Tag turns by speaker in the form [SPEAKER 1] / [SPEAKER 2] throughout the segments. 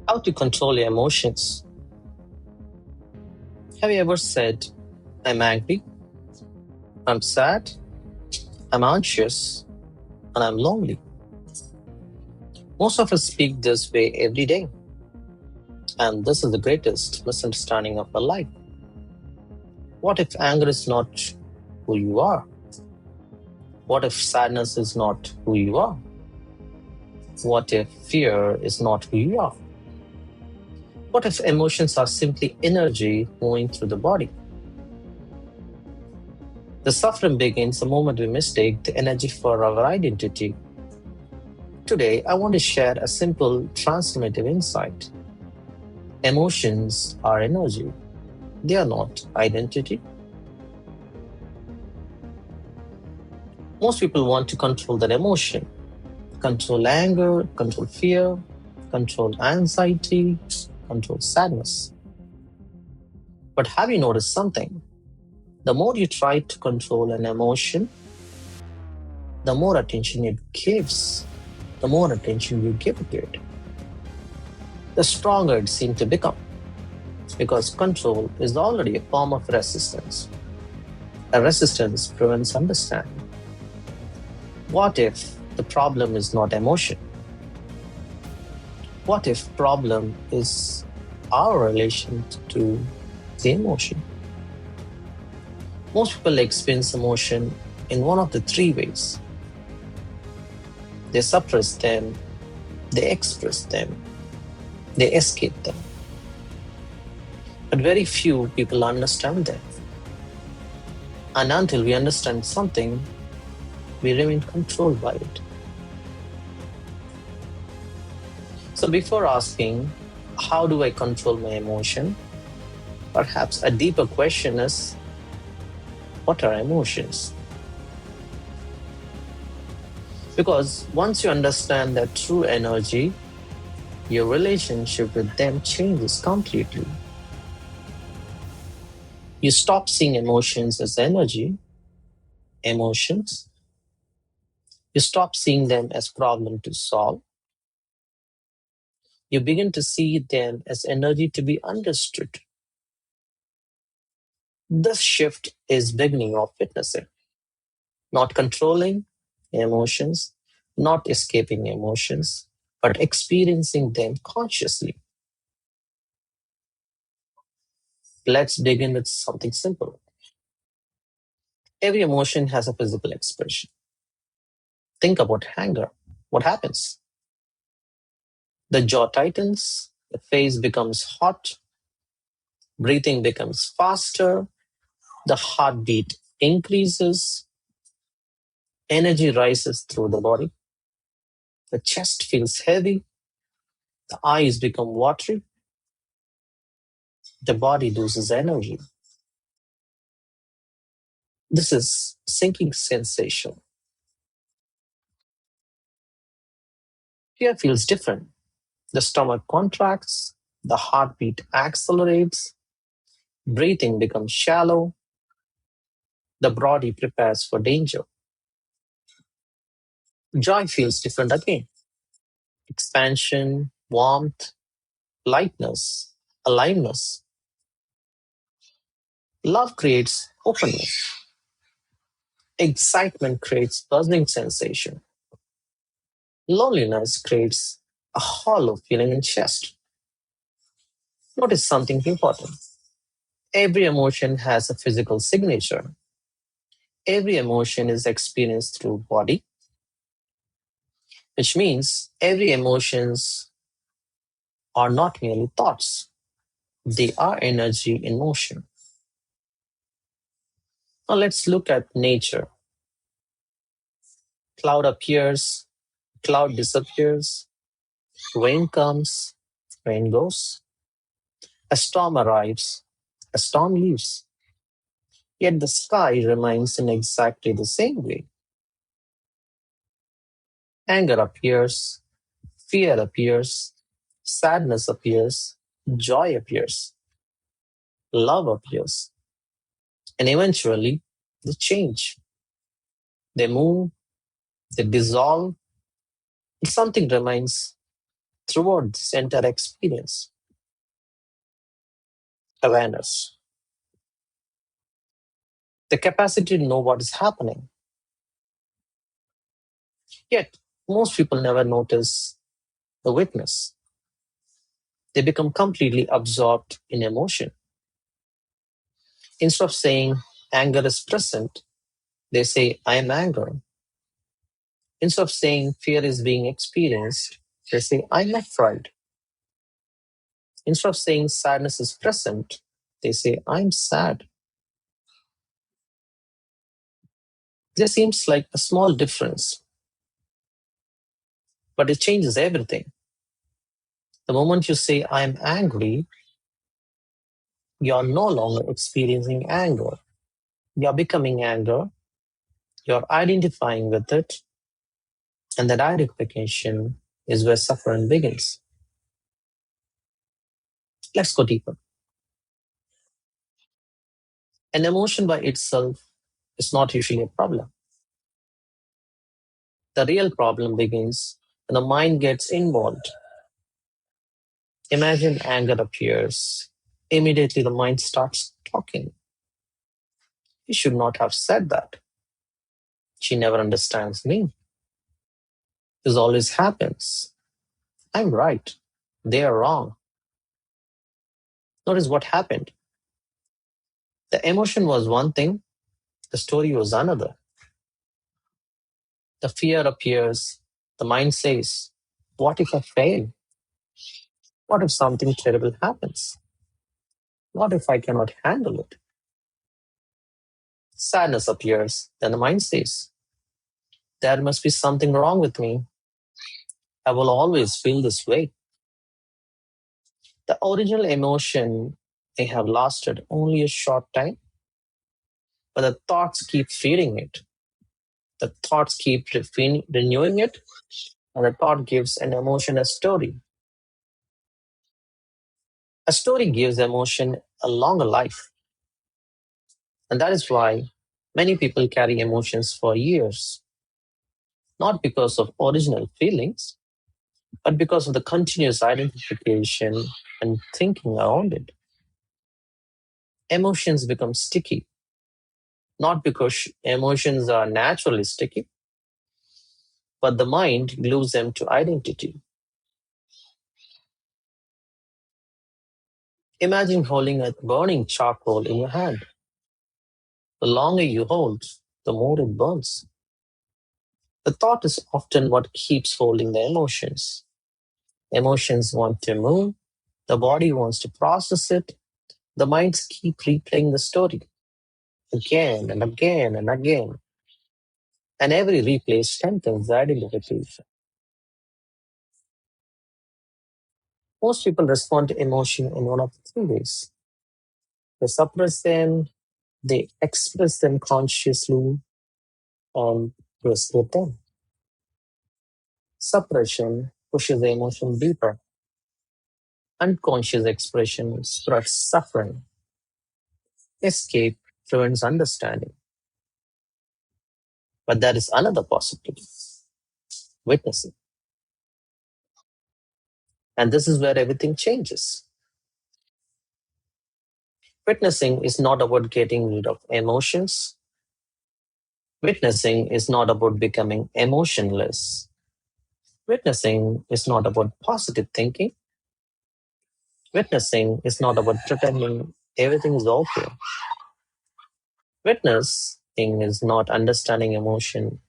[SPEAKER 1] How to control your emotions. Have you ever said, I'm angry, I'm sad, I'm anxious, and I'm lonely? Most of us speak this way every day. And this is the greatest misunderstanding of our life. What if anger is not who you are? What if sadness is not who you are? What if fear is not who you are? What if emotions are simply energy moving through the body? The suffering begins the moment we mistake the energy for our identity. Today, I want to share a simple transformative insight. Emotions are energy. They are not identity. Most people want to control their emotion, control anger, control fear, control anxiety, control sadness. But have you noticed something? The more you try to control an emotion, the more attention it gives, the more attention you give to it, the stronger it seems to become. Because control is already a form of resistance. A resistance prevents understanding. What if the problem is not emotion? What if problem is our relation to the emotion? Most people experience emotion in one of the three ways. They suppress them, they express them, they escape them. But very few people understand them. And until we understand something, we remain controlled by it. So before asking, how do I control my emotion? Perhaps a deeper question is, what are emotions? Because once you understand that true energy, your relationship with them changes completely. You stop seeing emotions as emotions. You stop seeing them as problem to solve. You begin to see them as energy to be understood. This shift is beginning of witnessing, not controlling emotions, not escaping emotions, but experiencing them consciously. Let's begin with something simple. Every emotion has a physical expression. Think about anger. What happens? The jaw tightens, the face becomes hot, breathing becomes faster, the heartbeat increases, energy rises through the body, the chest feels heavy, the eyes become watery, the body loses energy. This is sinking sensation. Fear feels different. The stomach contracts, the heartbeat accelerates, breathing becomes shallow, the body prepares for danger. Joy feels different again. Expansion, warmth, lightness, aliveness. Love creates openness. Excitement creates buzzing sensation. Loneliness creates a hollow feeling in chest. Notice something important. Every emotion has a physical signature. Every emotion is experienced through body, which means every emotions are not merely thoughts. They are energy in motion. Now let's look at nature. Cloud appears, cloud disappears, rain comes, rain goes. A storm arrives, a storm leaves. Yet the sky remains in exactly the same way. Anger appears, fear appears, sadness appears, joy appears, love appears, and eventually they change. They move, they dissolve, and something remains throughout this entire experience. Awareness, the capacity to know what is happening. Yet, most people never notice the witness. They become completely absorbed in emotion. Instead of saying anger is present, they say, I am angry. Instead of saying fear is being experienced, they say, I'm afraid. Instead of saying sadness is present, they say, I'm sad. There seems like a small difference, but it changes everything. The moment you say, I am angry, you're no longer experiencing anger. You're becoming anger, you're identifying with it, and that identification is where suffering begins. Let's go deeper. An emotion by itself is not usually a problem. The real problem begins when the mind gets involved. Imagine anger appears. Immediately the mind starts talking. You should not have said that. She never understands me. This always happens. I'm right. They are wrong. Notice what happened. The emotion was one thing, the story was another. The fear appears. The mind says, what if I fail? What if something terrible happens? What if I cannot handle it? Sadness appears. Then the mind says, there must be something wrong with me. I will always feel this way. The original emotion may have lasted only a short time, but the thoughts keep feeding it. The thoughts keep renewing it, and the thought gives an emotion a story. A story gives emotion a longer life. And that is why many people carry emotions for years, not because of original feelings, but because of the continuous identification and thinking around it. Emotions become sticky, not because emotions are naturally sticky, but the mind glues them to identity. Imagine holding a burning charcoal in your hand. The longer you hold, the more it burns. The thought is often what keeps holding the emotions. Emotions want to move, the body wants to process it, the minds keep replaying the story again and again and again. And every replay strengthens the identification. Most people respond to emotion in one of the three ways. They suppress them, they express them consciously, and they escape them. Suppression pushes the emotion deeper. Unconscious expression spreads suffering. Escape prevents understanding. But there is another possibility, witnessing. And this is where everything changes. Witnessing is not about getting rid of emotions. Witnessing is not about becoming emotionless. Witnessing is not about positive thinking. Witnessing is not about pretending everything is okay. Witnessing is not understanding emotion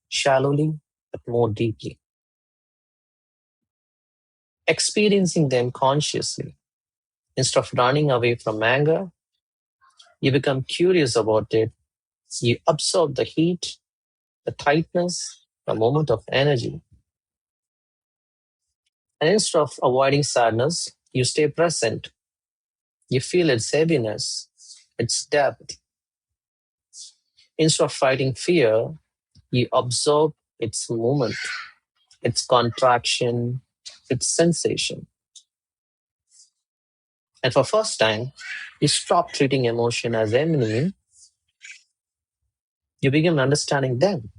[SPEAKER 1] shallowly, but more deeply. Experiencing them consciously. Instead of running away from anger, you become curious about it. You absorb the heat, the tightness, the moment of energy. And instead of avoiding sadness, you stay present. You feel its heaviness, its depth. Instead of fighting fear, you absorb its movement, its contraction, its sensation. And for first time, you stop treating emotion as enemy. You begin understanding them.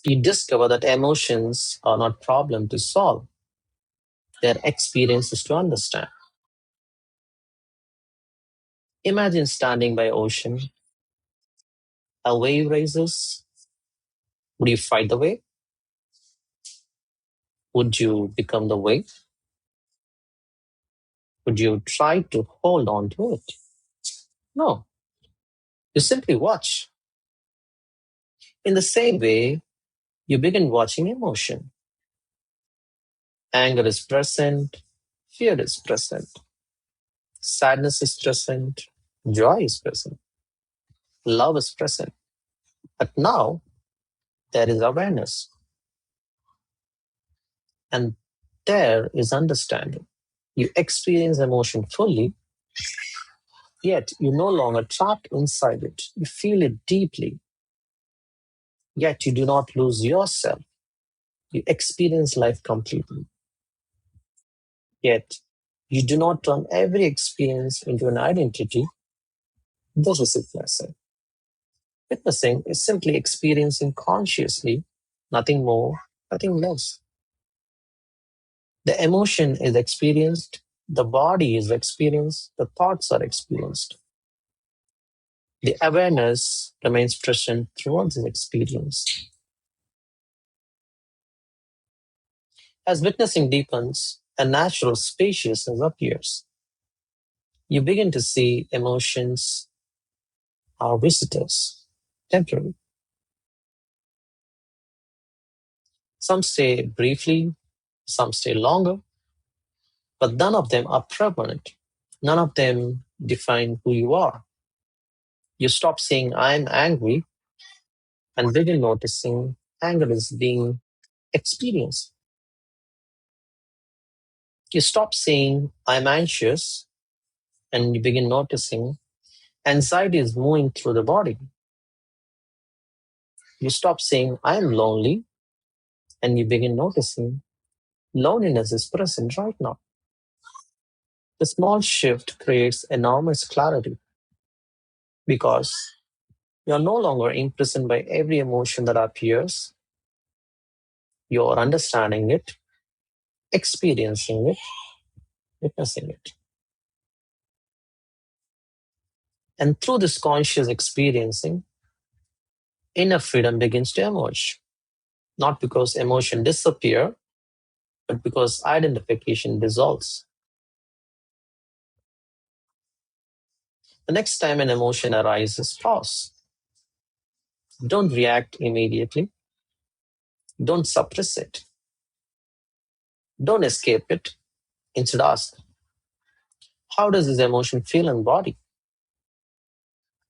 [SPEAKER 1] You discover that emotions are not problems to solve, they're experiences to understand. Imagine standing by ocean, a wave rises. Would you fight the wave? Would you become the wave? Would you try to hold on to it? No, you simply watch. In the same way, you begin watching emotion. Anger is present, fear is present, sadness is present, joy is present, love is present. But now there is awareness and there is understanding. You experience emotion fully, yet you're no longer trapped inside it. You feel it deeply, yet you do not lose yourself. You experience life completely, yet you do not turn every experience into an identity. This is witnessing. Witnessing is simply experiencing consciously, nothing more, nothing less. The emotion is experienced, the body is experienced, the thoughts are experienced. The awareness remains present throughout this experience. As witnessing deepens, a natural spaciousness appears. You begin to see emotions are visitors, temporary. Some stay briefly, some stay longer, but none of them are permanent. None of them define who you are. You stop saying, I'm angry, and begin noticing anger is being experienced. You stop saying, I'm anxious, and you begin noticing anxiety is moving through the body. You stop saying, I'm lonely, and you begin noticing loneliness is present right now. The small shift creates enormous clarity because you're no longer imprisoned by every emotion that appears. You're understanding it, experiencing it, witnessing it. And through this conscious experiencing, inner freedom begins to emerge, not because emotion disappear, but because identification dissolves. The next time an emotion arises, pause. Don't react immediately. Don't suppress it. Don't escape it. Instead, ask, how does this emotion feel in body?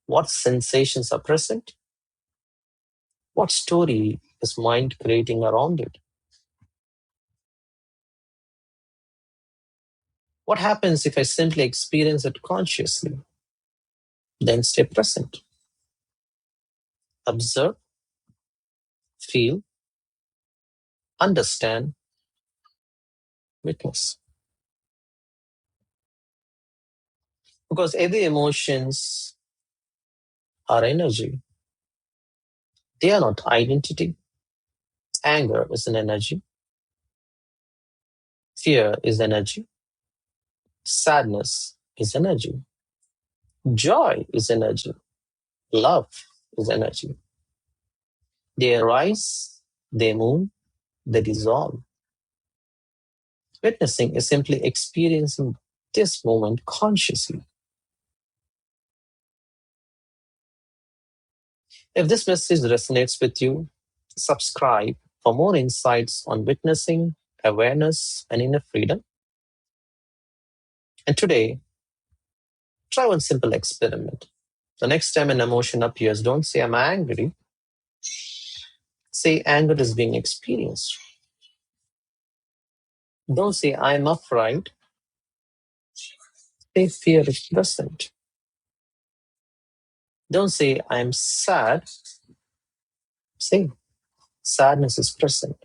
[SPEAKER 1] What sensations are present? What story is mind creating around it? What happens if I simply experience it consciously? Then stay present. Observe, feel, understand, witness. Because every emotions are energy. They are not identity. Anger is an energy. Fear is energy. Sadness is energy. Joy is energy. Love is energy. They arise, they move, they dissolve. Witnessing is simply experiencing this moment consciously. If this message resonates with you, subscribe for more insights on witnessing, awareness, and inner freedom. And today, try one simple experiment. The next time an emotion appears, don't say, I'm angry. Say, anger is being experienced. Don't say, I'm afraid. Say, fear is present. Don't say, I'm sad. Say, sadness is present.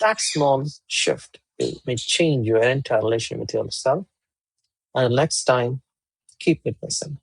[SPEAKER 1] That small shift may change your entire relation with yourself. And next time, keep witnessing.